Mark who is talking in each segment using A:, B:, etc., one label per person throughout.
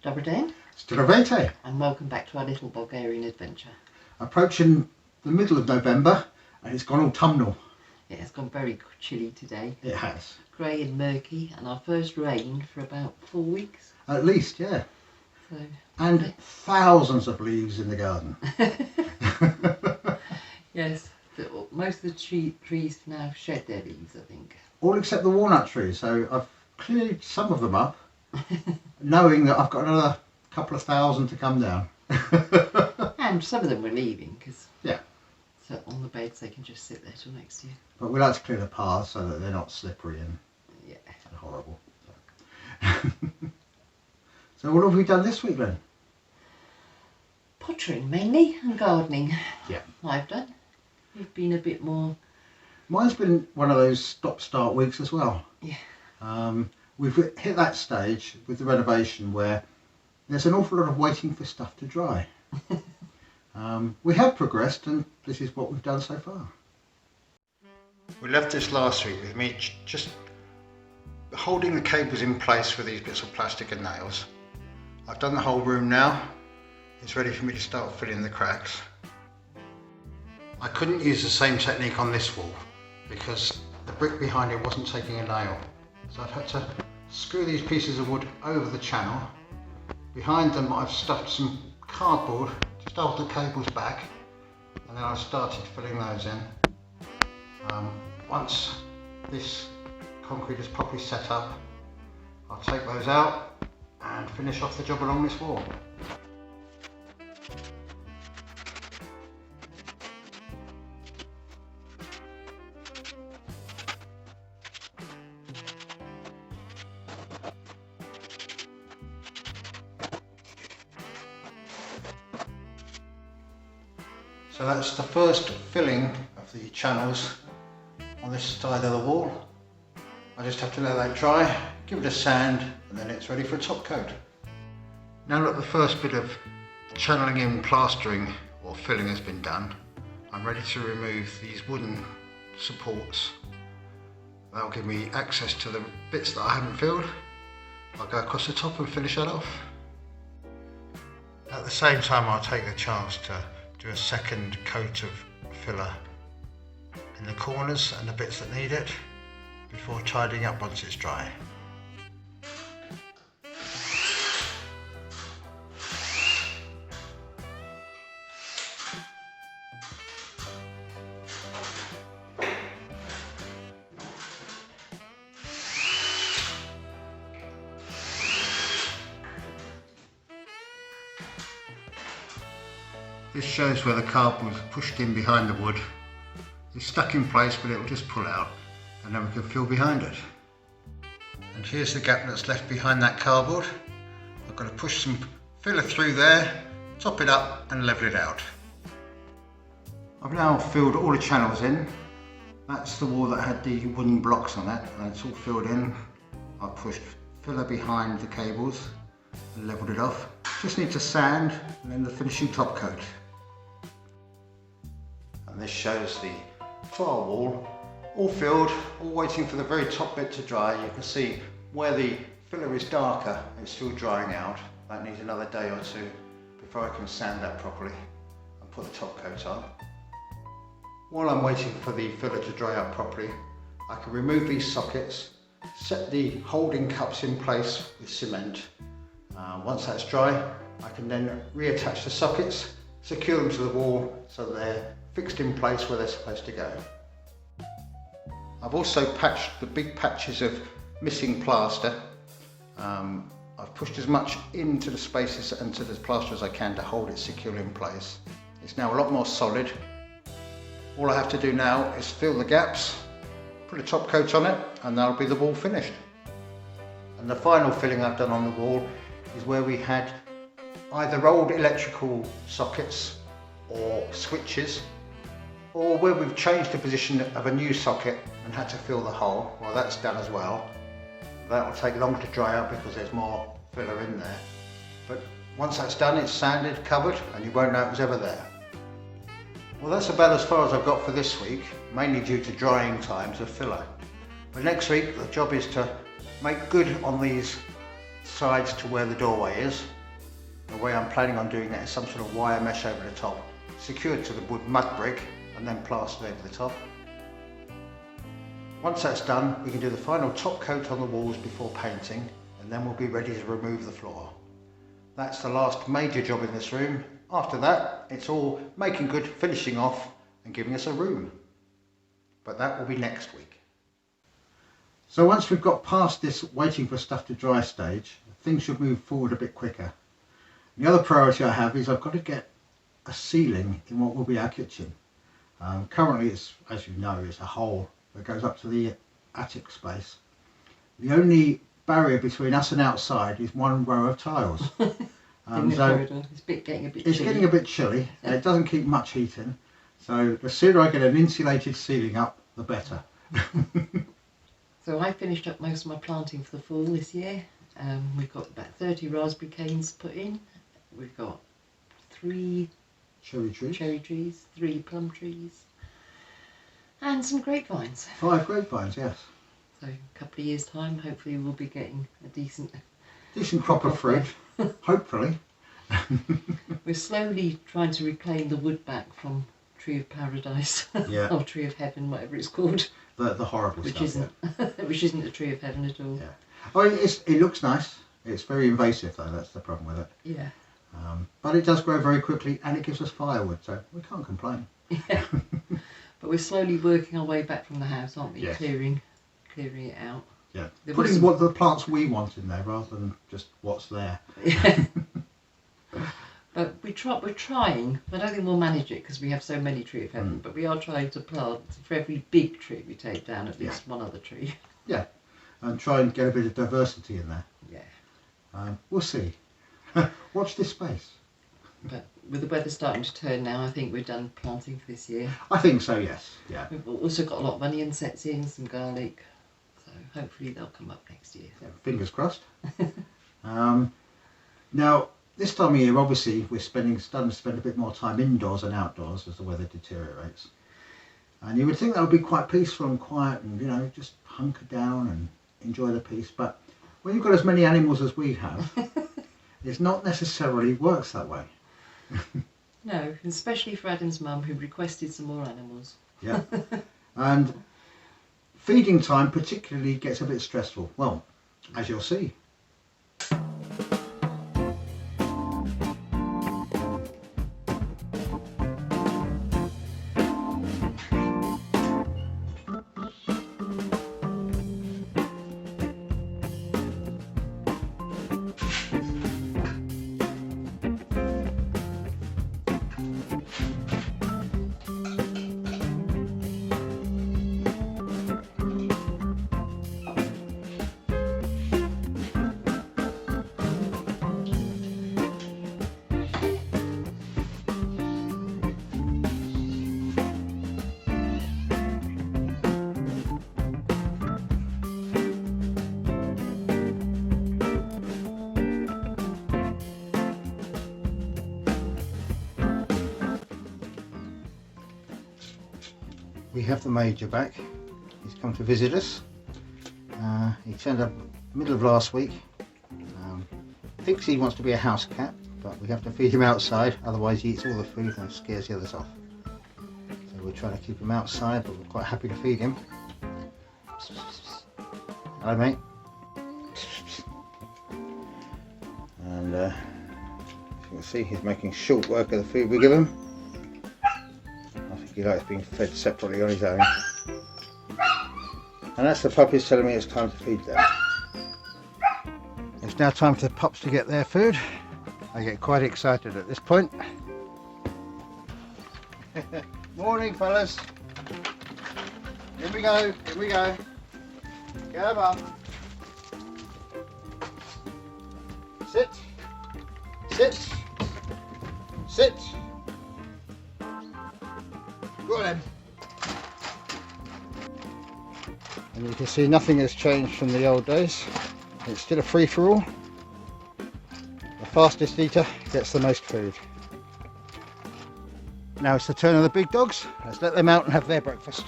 A: Dobry den,
B: Zdravejte.
A: and welcome back to our little Bulgarian adventure.
B: Approaching the middle of November and it's gone autumnal.
A: It has gone very chilly today.
B: It has.
A: Grey and murky, and our first rain for about 4 weeks.
B: At least, yeah.
A: So,
B: And thousands of leaves in the garden.
A: yes, most of the trees now shed their leaves, I think.
B: All except the walnut trees. So I've cleared some of them up, knowing that I've got another couple of thousand to come down.
A: And some of them were leaving because
B: so
A: on the beds they can just sit there till next year.
B: But we like to clear the paths so that they're not slippery and horrible. So what have we done this week then?
A: Pottering mainly and gardening.
B: Yeah.
A: I've done. You've been a bit more.
B: Mine's been one of those stop-start weeks as well.
A: Yeah.
B: We've hit that stage with the renovation where there's an awful lot of waiting for stuff to dry. We have progressed and this is what we've done so far. We left this last week with me just holding the cables in place with these bits of plastic and nails. I've done the whole room now. It's ready for me to start filling the cracks. I couldn't use the same technique on this wall because the brick behind it wasn't taking a nail. So I've had to screw these pieces of wood over the channel. Behind them I've stuffed some cardboard just to hold the cables back, and then I've started filling those in. Once this concrete is properly set up, I'll take those out and finish off the job along this wall. So that's the first filling of the channels on this side of the wall. I just have to let that dry, give it a sand, and then it's ready for a top coat. Now that the first bit of channeling in plastering or filling has been done, I'm ready to remove these wooden supports. That'll give me access to the bits that I haven't filled. I'll go across the top and finish that off. At the same time, I'll take the chance to do a second coat of filler in the corners and the bits that need it before tidying up once it's dry. This shows where the cardboard was pushed in behind the wood. It's stuck in place, but it will just pull out and then we can fill behind it. And here's the gap that's left behind that cardboard. I've got to push some filler through there, top it up and level it out. I've now filled all the channels in. That's the wall that had the wooden blocks on it, and it's all filled in. I've pushed filler behind the cables and leveled it off. Just need to sand and then the finishing top coat. And this shows the far wall, all filled, all waiting for the very top bit to dry. You can see where the filler is darker, it's still drying out. That needs another day or two before I can sand that properly and put the top coat on. While I'm waiting for the filler to dry out properly, I can remove these sockets, set the holding cups in place with cement. Once that's dry, I can then reattach the sockets, secure them to the wall so they're fixed in place where they're supposed to go. I've also patched the big patches of missing plaster. I've pushed as much into the spaces and to the plaster as I can to hold it securely in place. It's now a lot more solid. All I have to do now is fill the gaps, put a top coat on it, and that'll be the wall finished. And the final filling I've done on the wall is where we had either old electrical sockets or switches, or where we've changed the position of a new socket and had to fill the hole. Well, that's done as well. That will take longer to dry out because there's more filler in there. But once that's done, it's sanded, covered, and you won't know it was ever there. Well, that's about as far as I've got for this week, mainly due to drying times of filler. But next week, the job is to make good on these sides to where the doorway is. The way I'm planning on doing that is some sort of wire mesh over the top, secured to the wood mud brick and then plastered over the top. Once that's done, we can do the final top coat on the walls before painting, and then we'll be ready to remove the floor. That's the last major job in this room. After that, it's all making good, finishing off and giving us a room. But that will be next week. So once we've got past this waiting for stuff to dry stage, things should move forward a bit quicker. The other priority I have is I've got to get a ceiling in what will be our kitchen. Currently, it's, as you know, it's a hole that goes up to the attic space. The only barrier between us and outside is one row of tiles.
A: It's getting a bit chilly.
B: It's getting a bit chilly. It doesn't keep much heat in. So the sooner I get an insulated ceiling up, the better.
A: So I finished up most of my planting for the fall this year. We've got about 30 raspberry canes put in. We've got 3 cherry trees, 3 plum trees, and some grapevines.
B: 5 grapevines, yes.
A: So a couple of years' time, hopefully we'll be getting a decent
B: crop of fruit, hopefully.
A: We're slowly trying to reclaim the wood back from Tree of Paradise,
B: yeah.
A: or Tree of Heaven, whatever it's called.
B: The horrible
A: which
B: stuff.
A: Isn't, which isn't the Tree of Heaven at all.
B: Yeah. Oh, it looks nice. It's very invasive though, that's the problem with it.
A: Yeah.
B: But it does grow very quickly and it gives us firewood, so we can't complain.
A: Yeah. But we're slowly working our way back from the house, aren't we?
B: Yes.
A: Clearing it out.
B: Yeah.
A: There
B: Putting what the plants we want in there rather than just what's there.
A: Yeah. But we're trying. I don't think we'll manage it because we have so many Tree of Heaven, but we are trying to plant for every big tree we take down at least one other tree.
B: Yeah. And try and get a bit of diversity in there.
A: Yeah.
B: We'll see. Watch this space.
A: But with the weather starting to turn now, I think we're done planting for this year.
B: I think so, yes. Yeah.
A: We've also got a lot of onion sets in, some garlic, so hopefully they'll come up next year.
B: Yeah, fingers crossed. Now, this time of year, obviously, we're starting to spend a bit more time indoors than outdoors as the weather deteriorates. And you would think that would be quite peaceful and quiet and, you know, just hunker down and enjoy the peace. But when you've got as many animals as we have, it's not necessarily works that way.
A: No, especially for Adam's mum, who requested some more animals.
B: Yeah. And feeding time particularly gets a bit stressful. Well, as you'll see. We have the Major back. He's come to visit us. He turned up middle of last week. Thinks he wants to be a house cat, but we have to feed him outside, otherwise he eats all the food and scares the others off. So we're trying to keep him outside, but we're quite happy to feed him. Hello, mate. And as you can see, he's making short work of the food we give him. I think he likes being fed separately on his own. And that's the puppies telling me it's time to feed them. It's now time for the pups to get their food. I get quite excited at this point. Morning, fellas. Here we go, here we go. Come on. Sit. Sit. Sit. Go on then. And you can see nothing has changed from the old days. It's still a free-for-all. The fastest eater gets the most food. Now it's the turn of the big dogs. Let's let them out and have their breakfast.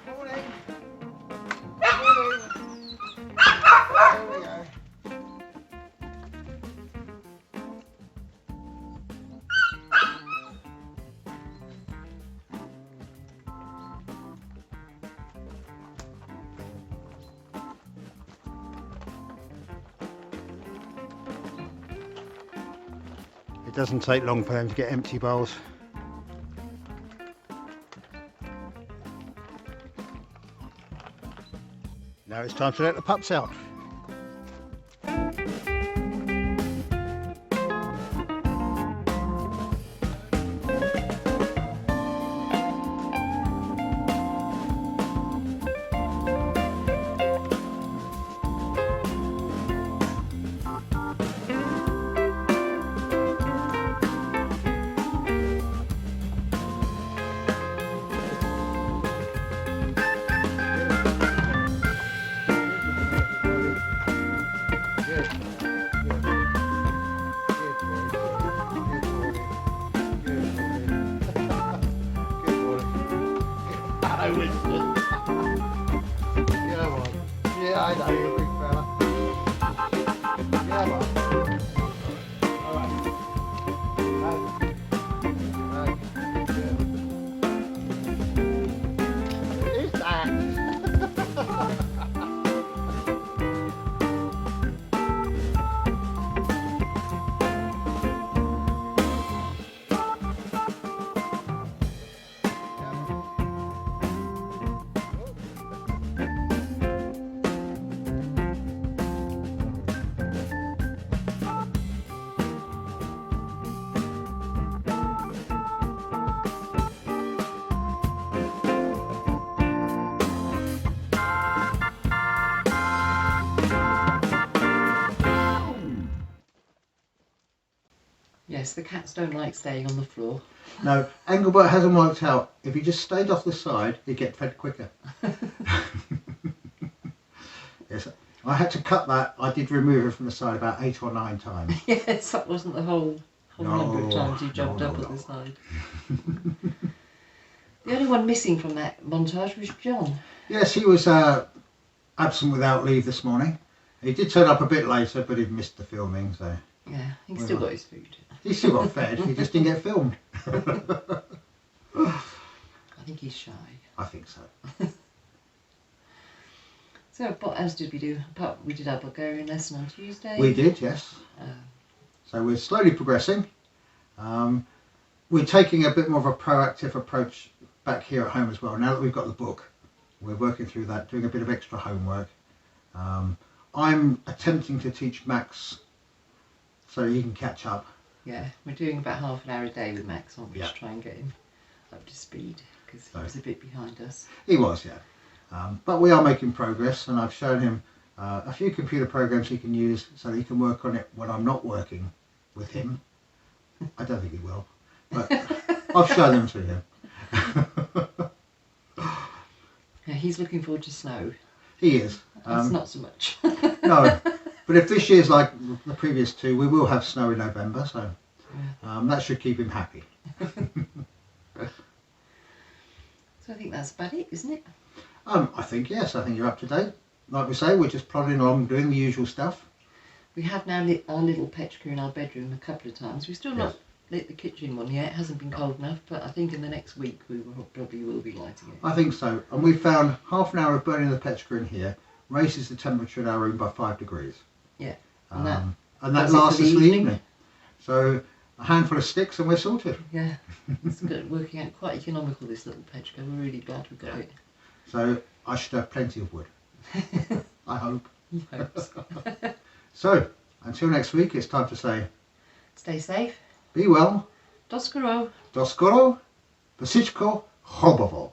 B: Morning. Morning. It doesn't take long for them to get empty bowls. Now it's time to let the pups out. Yeah, I know, you big fella. Yeah, man. Alright. Right. Who's that?
A: Yes, the cats don't like staying on the floor.
B: No, Engelbert hasn't worked out. If he just stayed off the side, he'd get fed quicker. Yes, I had to cut that. I did remove it from the side about 8 or 9 times.
A: Yes, that wasn't the whole number of times you jumped up at
B: no.
A: the side. The only one missing from that montage was John.
B: Yes, he was absent without leave this morning. He did turn up a bit later, but he'd missed the filming, so...
A: Yeah, he's still got his food.
B: He still got fed, he just didn't get filmed.
A: I think he's shy.
B: I think so.
A: So what else did we do? We did our Bulgarian lesson on Tuesday.
B: We did, yes. So we're slowly progressing. We're taking a bit more of a proactive approach back here at home as well. Now that we've got the book, we're working through that, doing a bit of extra homework. I'm attempting to teach Max so he can catch up.
A: Yeah, we're doing about half an hour a day with Max, aren't we,
B: Yeah.
A: to try and get him up to speed, because he was a bit behind us.
B: He was, yeah. But we are making progress, and I've shown him a few computer programs he can use so that he can work on it when I'm not working with him. I don't think he will, but I've shown them to him.
A: Yeah, he's looking forward to snow.
B: He is.
A: That's not so much.
B: No, but if this year's like the previous 2, we will have snow in November, so that should keep him happy.
A: So I think that's about it, isn't it?
B: I think, yes, I think you're up to date. Like we say, we're just plodding along doing the usual stuff.
A: We have now lit our little petrol in our bedroom a couple of times. We've still not lit the kitchen one yet. It hasn't been cold enough, but I think in the next week we probably will be lighting it.
B: I think so. And we found half an hour of burning the petrol in here raises the temperature in our room by 5 degrees.
A: Yeah.
B: And that lasts us the evening. So a handful of sticks and we're sorted.
A: Yeah. It's good, working out quite economical, this little petrol. We're really glad we got it.
B: So I should have plenty of wood. I hope.
A: You hope so.
B: So, until next week, it's time to say...
A: Stay safe.
B: Be well.
A: Do skoro.
B: Do skoro. Pasichko. Hobovo.